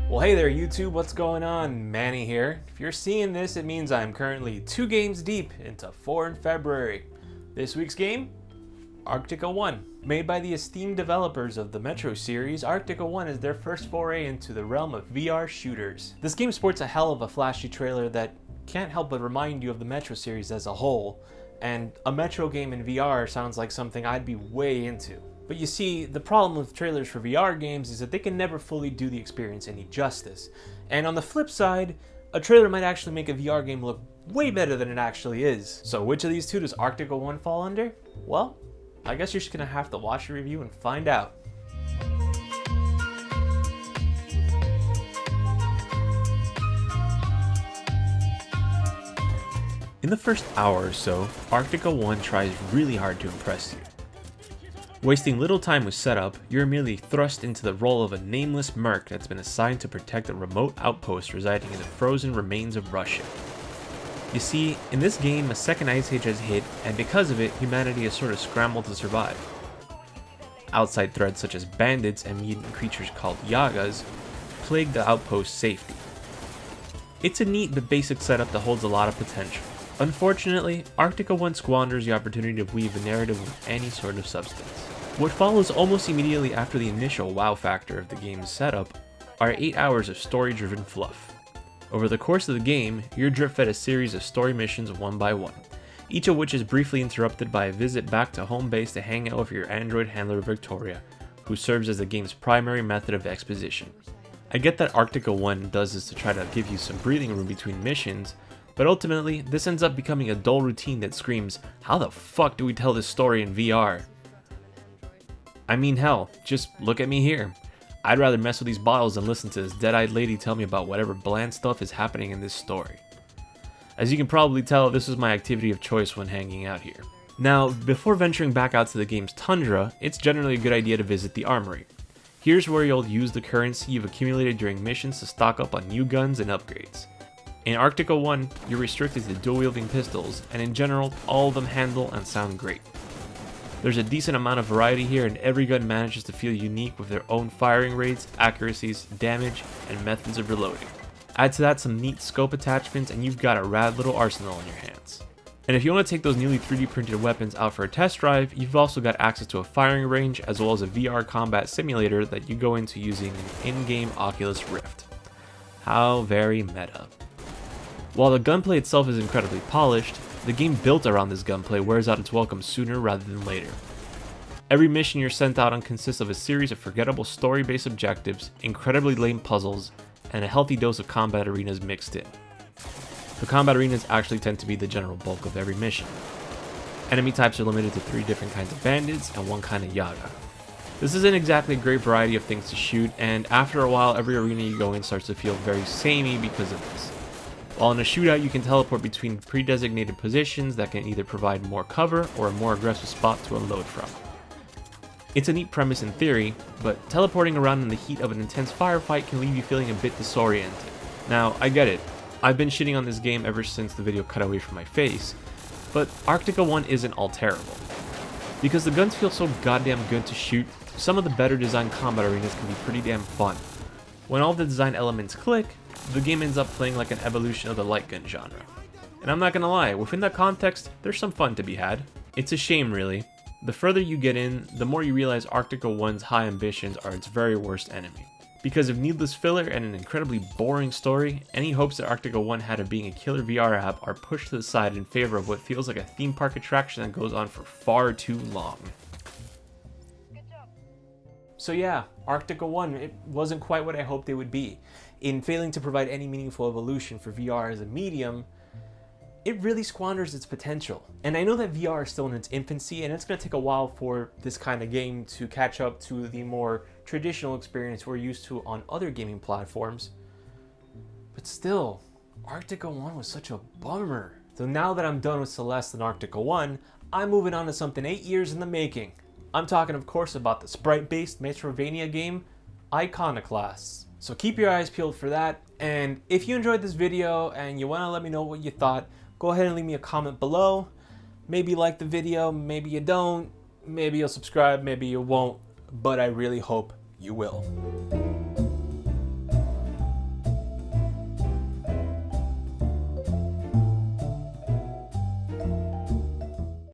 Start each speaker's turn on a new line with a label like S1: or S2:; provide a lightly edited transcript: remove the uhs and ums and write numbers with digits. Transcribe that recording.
S1: Well, hey there YouTube, what's going on? Manny here. If you're seeing this, it means I'm currently 2 games deep into 4 in February. This week's game? Arktika.1. Made by the esteemed developers of the Metro series, Arktika.1 is their first foray into the realm of VR shooters. This game sports a hell of a flashy trailer that can't help but remind you of the Metro series as a whole, and a Metro game in VR sounds like something I'd be way into. But you see, the problem with trailers for VR games is that they can never fully do the experience any justice. And on the flip side, a trailer might actually make a VR game look way better than it actually is. So which of these two does Arktika.1 fall under? Well, I guess you're just gonna have to watch the review and find out. In the first hour or so, Arktika.1 tries really hard to impress you. Wasting little time with setup, you're immediately thrust into the role of a nameless merc that's been assigned to protect a remote outpost residing in the frozen remains of Russia. You see, in this game a second ice age has hit, and because of it, humanity has sort of scrambled to survive. Outside threats such as bandits and mutant creatures called Yagas plague the outpost's safety. It's a neat but basic setup that holds a lot of potential. Unfortunately, Arktika.1 squanders the opportunity to weave a narrative with any sort of substance. What follows almost immediately after the initial wow factor of the game's setup are 8 hours of story-driven fluff. Over the course of the game, you're drip-fed a series of story missions one by one, each of which is briefly interrupted by a visit back to home base to hang out with your android handler Victoria, who serves as the game's primary method of exposition. I get that Arktika.1 does this to try to give you some breathing room between missions, but ultimately, this ends up becoming a dull routine that screams, how the fuck do we tell this story in VR? I mean hell, just look at me here. I'd rather mess with these bottles than listen to this dead-eyed lady tell me about whatever bland stuff is happening in this story. As you can probably tell, this is my activity of choice when hanging out here. Now, before venturing back out to the game's tundra, it's generally a good idea to visit the armory. Here's where you'll use the currency you've accumulated during missions to stock up on new guns and upgrades. In Arktika.1, you're restricted to dual-wielding pistols, and in general, all of them handle and sound great. There's a decent amount of variety here, and every gun manages to feel unique with their own firing rates, accuracies, damage, and methods of reloading. Add to that some neat scope attachments, and you've got a rad little arsenal in your hands. And if you want to take those newly 3D printed weapons out for a test drive, you've also got access to a firing range, as well as a VR combat simulator that you go into using an in-game Oculus Rift. How very meta. While the gunplay itself is incredibly polished, the game built around this gunplay wears out its welcome sooner rather than later. Every mission you're sent out on consists of a series of forgettable story-based objectives, incredibly lame puzzles, and a healthy dose of combat arenas mixed in. The combat arenas actually tend to be the general bulk of every mission. Enemy types are limited to 3 different kinds of bandits and 1 kind of Yaga. This isn't exactly a great variety of things to shoot, and after a while every arena you go in starts to feel very samey because of this. While in a shootout you can teleport between pre-designated positions that can either provide more cover or a more aggressive spot to unload from. It's a neat premise in theory, but teleporting around in the heat of an intense firefight can leave you feeling a bit disoriented. Now, I get it, I've been shitting on this game ever since the video cut away from my face, but Arktika.1 isn't all terrible. Because the guns feel so goddamn good to shoot, some of the better designed combat arenas can be pretty damn fun. When all the design elements click, the game ends up playing like an evolution of the light gun genre. And I'm not gonna lie, within that context, there's some fun to be had. It's a shame really. The further you get in, the more you realize Arktika.1's high ambitions are its very worst enemy. Because of needless filler and an incredibly boring story, any hopes that Arktika.1 had of being a killer VR app are pushed to the side in favor of what feels like a theme park attraction that goes on for far too long. So yeah, Arktika.1, it wasn't quite what I hoped it would be. In failing to provide any meaningful evolution for VR as a medium, it really squanders its potential. And I know that VR is still in its infancy, and it's going to take a while for this kind of game to catch up to the more traditional experience we're used to on other gaming platforms. But still, Arktika.1 was such a bummer. So now that I'm done with Celeste and Arktika.1, I'm moving on to something 8 years in the making. I'm talking, of course, about the sprite-based Metrovania game, Iconoclasts. So keep your eyes peeled for that, and if you enjoyed this video and you want to let me know what you thought, go ahead and leave me a comment below. Maybe like the video, maybe you don't, maybe you'll subscribe, maybe you won't, but I really hope you will.